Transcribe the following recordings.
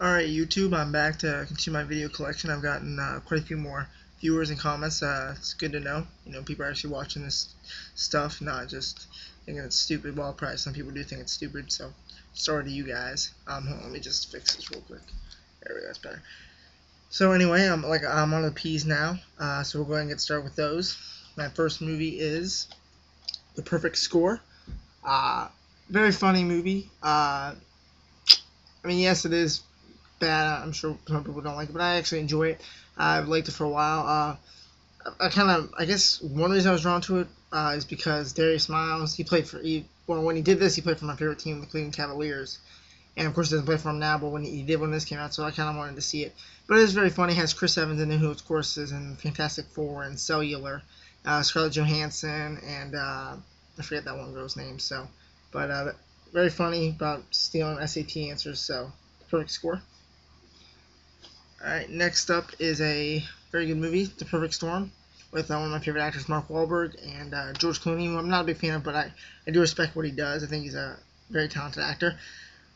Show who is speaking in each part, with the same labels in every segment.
Speaker 1: Alright YouTube, I'm back to continue my video collection. I've gotten quite a few more viewers and comments. It's good to know. People are actually watching this stuff, not just thinking it's stupid. Well, probably some people do think it's stupid, so sorry to you guys. Hold on, let me just fix this real quick. There we go, that's better. So anyway, I'm on the P's now, so we'll go ahead and get started with those. My first movie is The Perfect Score. Very funny movie. Yes, it is bad. I'm sure some people don't like it, but I actually enjoy it. I've liked it for a while. I guess one reason I was drawn to it is because Darius Miles, when he did this, he played for my favorite team, the Cleveland Cavaliers. And of course, he doesn't play for them now, but when he did when this came out, so I kind of wanted to see it. But it is very funny. It has Chris Evans in it, who of course is in Fantastic Four and Cellular, Scarlett Johansson, and I forget that one girl's name. But very funny about stealing SAT answers. So, Perfect Score. Alright, next up is a very good movie, The Perfect Storm, with one of my favorite actors, Mark Wahlberg, and George Clooney, who I'm not a big fan of, but I do respect what he does. I think he's a very talented actor.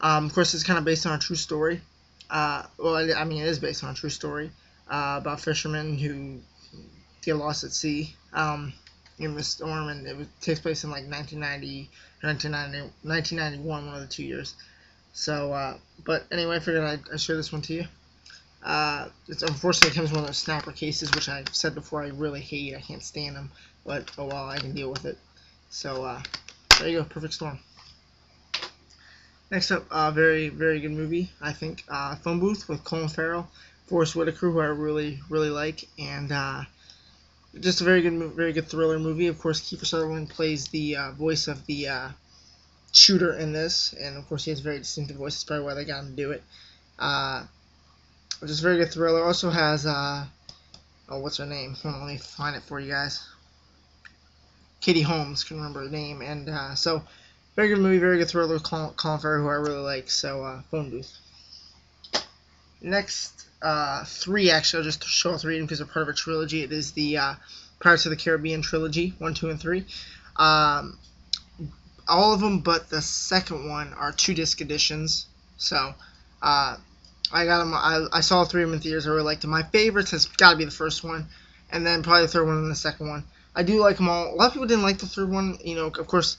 Speaker 1: Of course, it's kind of based on a true story. It is based on a true story about fishermen who get lost at sea in the storm, and it takes place in like 1990 or 1991, one of the 2 years. So, but anyway, I figured I'd share this one to you. It's unfortunately it comes in one of those snapper cases, which I've said before I really hate. I can't stand them, but oh well, I can deal with it. So there you go, Perfect Storm. Next up, very very good movie, I think. Phone Booth with Colin Farrell, Forest Whitaker, who I really like, and just a very good thriller movie. Of course, Kiefer Sutherland plays the voice of the shooter in this, and of course he has a very distinctive voice. That's probably why they got him to do it. Just a very good thriller. Also has what's her name? Hold on, let me find it for you guys. Katie Holmes, can remember her name, and so very good movie, very good thriller. Colin Farrell, who I really like. So Phone Booth. Next, three actually. I'll just show all three of them because they're part of a trilogy. It is the Pirates of the Caribbean trilogy, 1, 2, and 3. All of them, but the second one are 2-disc editions. So I got them. I saw 3 of them in theaters. I really liked them. My favorites has got to be the first one, and then probably the third one and the second one. I do like them all. A lot of people didn't like the third one. Of course,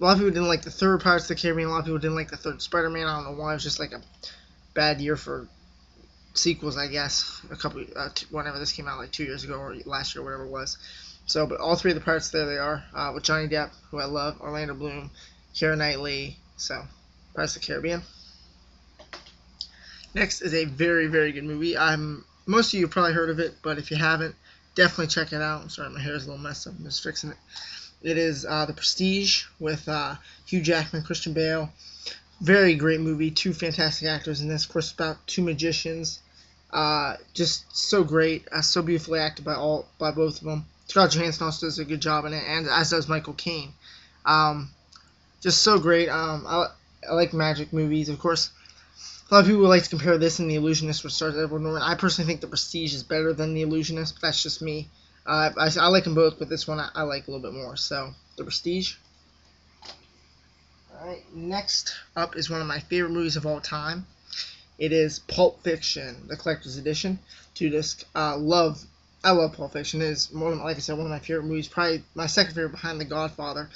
Speaker 1: a lot of people didn't like the third Pirates of the Caribbean. A lot of people didn't like the third Spider-Man. I don't know why. It was just like a bad year for sequels, I guess. Whenever this came out, like 2 years ago or last year, whatever it was. So, but all 3 of the Pirates, there they are, with Johnny Depp, who I love, Orlando Bloom, Keira Knightley. So, Pirates of the Caribbean. Next is a very, very good movie. Most of you have probably heard of it, but if you haven't, definitely check it out. I'm sorry, my hair is a little messed up. I'm just fixing it. It is The Prestige with Hugh Jackman, Christian Bale. Very great movie. 2 fantastic actors in this. Of course, about 2 magicians. Just so great. So beautifully acted by both of them. Scarlett Johansson also does a good job in it, and as does Michael Caine. Just so great. I like magic movies, of course. A lot of people would like to compare this and The Illusionist, which stars Edward Norton. I personally think The Prestige is better than The Illusionist, but that's just me. I like them both, but this one I like a little bit more. So, The Prestige. Alright, next up is one of my favorite movies of all time. It is Pulp Fiction, the collector's edition, 2-disc. I love Pulp Fiction. It is, like I said, one of my favorite movies. Probably my second favorite behind The Godfather.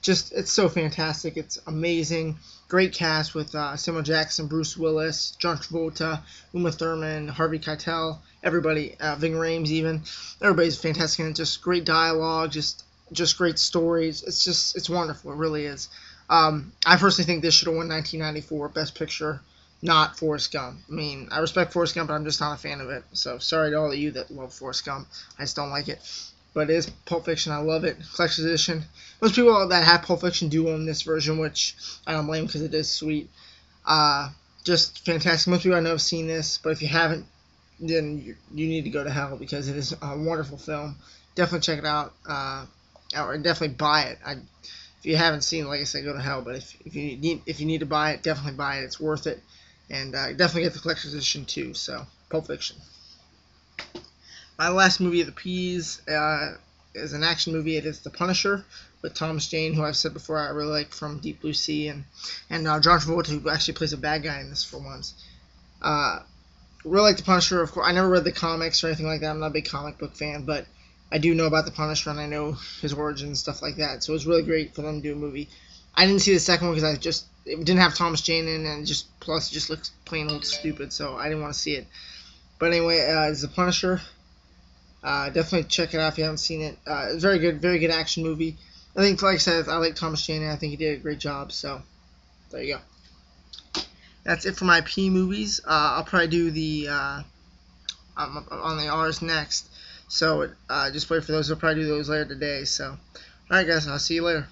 Speaker 1: It's so fantastic. It's amazing. Great cast with Samuel Jackson, Bruce Willis, John Travolta, Uma Thurman, Harvey Keitel, everybody, Ving Rhames even. Everybody's fantastic, and just great dialogue, just great stories. It's wonderful. It really is. I personally think this should have won 1994 Best Picture, not Forrest Gump. I respect Forrest Gump, but I'm just not a fan of it. So sorry to all of you that love Forrest Gump. I just don't like it. But it is Pulp Fiction. I love it. Collector's edition. Most people that have Pulp Fiction do own this version, which I don't blame because it is sweet. Just fantastic. Most people I know have seen this, but if you haven't, then you need to go to hell because it is a wonderful film. Definitely check it out. Or definitely buy it. If you haven't seen it, like I said, go to hell. But if you need to buy it, definitely buy it. It's worth it. And definitely get the collector's edition too. So, Pulp Fiction. My last movie of the P's is an action movie. It is The Punisher with Thomas Jane, who I've said before I really like from Deep Blue Sea, and John Travolta, who actually plays a bad guy in this for once. Really like the Punisher. Of course, I never read the comics or anything like that. I'm not a big comic book fan, but I do know about the Punisher and I know his origin and stuff like that. So it was really great for them to do a movie. I didn't see the second one because it didn't have Thomas Jane in, and plus it just looks plain old stupid. So I didn't want to see it. But anyway, it's the Punisher. Definitely check it out if you haven't seen it. It's very good action movie. I think, like I said, I like Thomas Jane, and I think he did a great job. So there you go. That's it for my P movies. I'll probably do the on the R's next. So just wait for those. I'll probably do those later today. So, alright guys, I'll see you later.